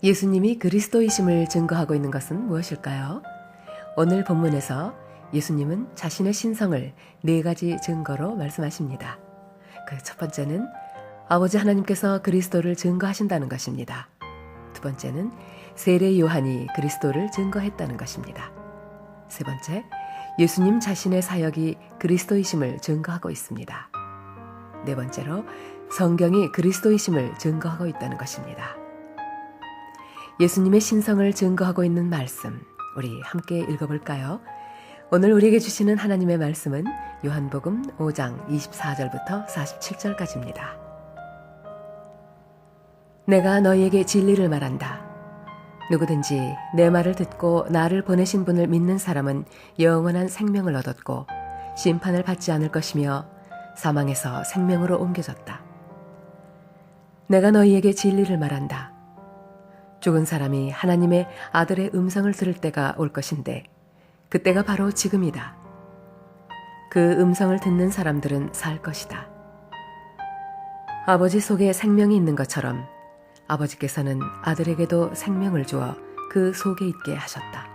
예수님이 그리스도이심을 증거하고 있는 것은 무엇일까요? 오늘 본문에서 예수님은 자신의 신성을 네 가지 증거로 말씀하십니다. 그 첫 번째는 아버지 하나님께서 그리스도를 증거하신다는 것입니다. 두 번째는 세례 요한이 그리스도를 증거했다는 것입니다. 세 번째, 예수님 자신의 사역이 그리스도이심을 증거하고 있습니다. 네 번째로 성경이 그리스도이심을 증거하고 있다는 것입니다. 예수님의 신성을 증거하고 있는 말씀, 우리 함께 읽어볼까요? 오늘 우리에게 주시는 하나님의 말씀은 요한복음 5장 24절부터 47절까지입니다. 내가 너희에게 진리를 말한다. 누구든지 내 말을 듣고 나를 보내신 분을 믿는 사람은 영원한 생명을 얻었고 심판을 받지 않을 것이며 사망에서 생명으로 옮겨졌다. 내가 너희에게 진리를 말한다. 죽은 사람이 하나님의 아들의 음성을 들을 때가 올 것인데 그때가 바로 지금이다. 그 음성을 듣는 사람들은 살 것이다. 아버지 속에 생명이 있는 것처럼 아버지께서는 아들에게도 생명을 주어 그 속에 있게 하셨다.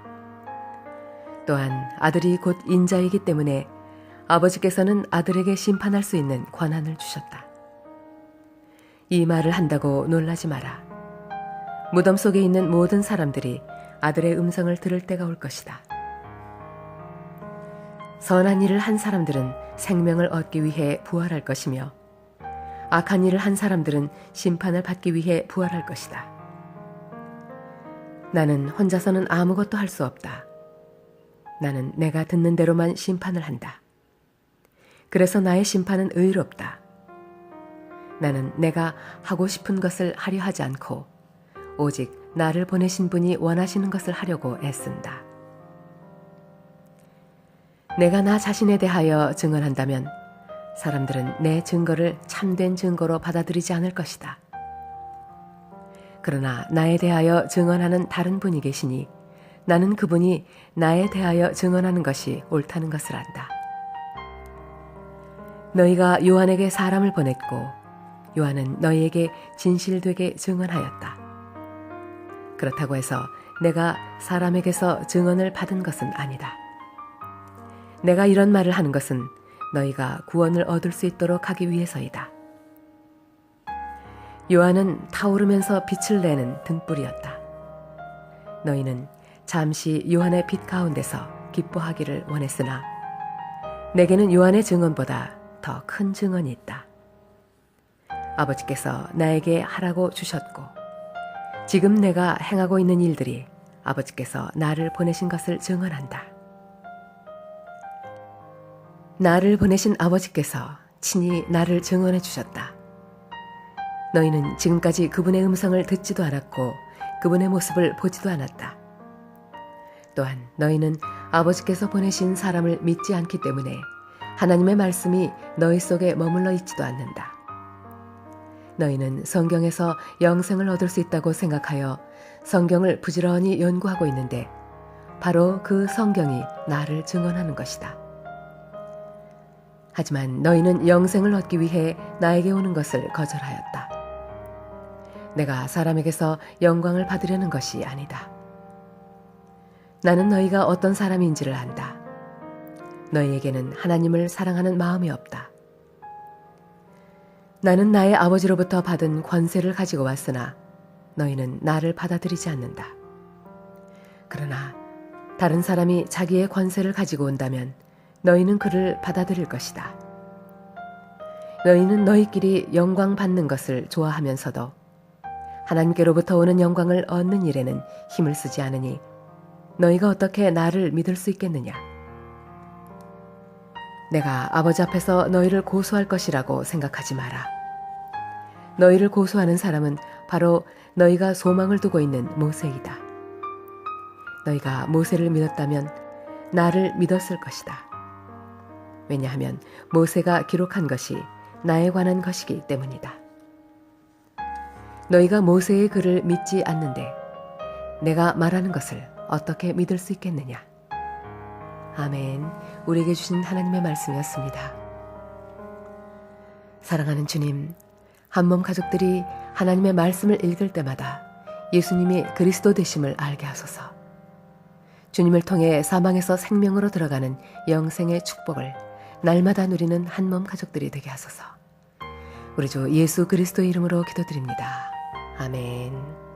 또한 아들이 곧 인자이기 때문에 아버지께서는 아들에게 심판할 수 있는 권한을 주셨다. 이 말을 한다고 놀라지 마라. 무덤 속에 있는 모든 사람들이 아들의 음성을 들을 때가 올 것이다. 선한 일을 한 사람들은 생명을 얻기 위해 부활할 것이며 악한 일을 한 사람들은 심판을 받기 위해 부활할 것이다. 나는 혼자서는 아무것도 할 수 없다. 나는 내가 듣는 대로만 심판을 한다. 그래서 나의 심판은 의롭다. 나는 내가 하고 싶은 것을 하려 하지 않고 오직 나를 보내신 분이 원하시는 것을 하려고 애쓴다. 내가 나 자신에 대하여 증언한다면 사람들은 내 증거를 참된 증거로 받아들이지 않을 것이다. 그러나 나에 대하여 증언하는 다른 분이 계시니 나는 그분이 나에 대하여 증언하는 것이 옳다는 것을 안다. 너희가 요한에게 사람을 보냈고 요한은 너희에게 진실되게 증언하였다. 그렇다고 해서 내가 사람에게서 증언을 받은 것은 아니다. 내가 이런 말을 하는 것은 너희가 구원을 얻을 수 있도록 하기 위해서이다. 요한은 타오르면서 빛을 내는 등불이었다. 너희는 잠시 요한의 빛 가운데서 기뻐하기를 원했으나 내게는 요한의 증언보다 더 큰 증언이 있다. 아버지께서 나에게 하라고 주셨고 지금 내가 행하고 있는 일들이 아버지께서 나를 보내신 것을 증언한다. 나를 보내신 아버지께서 친히 나를 증언해 주셨다. 너희는 지금까지 그분의 음성을 듣지도 않았고 그분의 모습을 보지도 않았다. 또한 너희는 아버지께서 보내신 사람을 믿지 않기 때문에 하나님의 말씀이 너희 속에 머물러 있지도 않는다. 너희는 성경에서 영생을 얻을 수 있다고 생각하여 성경을 부지런히 연구하고 있는데 바로 그 성경이 나를 증언하는 것이다. 하지만 너희는 영생을 얻기 위해 나에게 오는 것을 거절하였다. 내가 사람에게서 영광을 받으려는 것이 아니다. 나는 너희가 어떤 사람인지를 안다. 너희에게는 하나님을 사랑하는 마음이 없다. 나는 나의 아버지로부터 받은 권세를 가지고 왔으나 너희는 나를 받아들이지 않는다. 그러나 다른 사람이 자기의 권세를 가지고 온다면 너희는 그를 받아들일 것이다. 너희는 너희끼리 영광 받는 것을 좋아하면서도 하나님께로부터 오는 영광을 얻는 일에는 힘을 쓰지 않으니 너희가 어떻게 나를 믿을 수 있겠느냐? 내가 아버지 앞에서 너희를 고소할 것이라고 생각하지 마라. 너희를 고소하는 사람은 바로 너희가 소망을 두고 있는 모세이다. 너희가 모세를 믿었다면 나를 믿었을 것이다. 왜냐하면 모세가 기록한 것이 나에 관한 것이기 때문이다. 너희가 모세의 글을 믿지 않는데 내가 말하는 것을 어떻게 믿을 수 있겠느냐? 아멘. 우리에게 주신 하나님의 말씀이었습니다. 사랑하는 주님, 한몸 가족들이 하나님의 말씀을 읽을 때마다 예수님이 그리스도 되심을 알게 하소서. 주님을 통해 사망에서 생명으로 들어가는 영생의 축복을 날마다 누리는 한몸 가족들이 되게 하소서. 우리 주 예수 그리스도의 이름으로 기도드립니다. 아멘.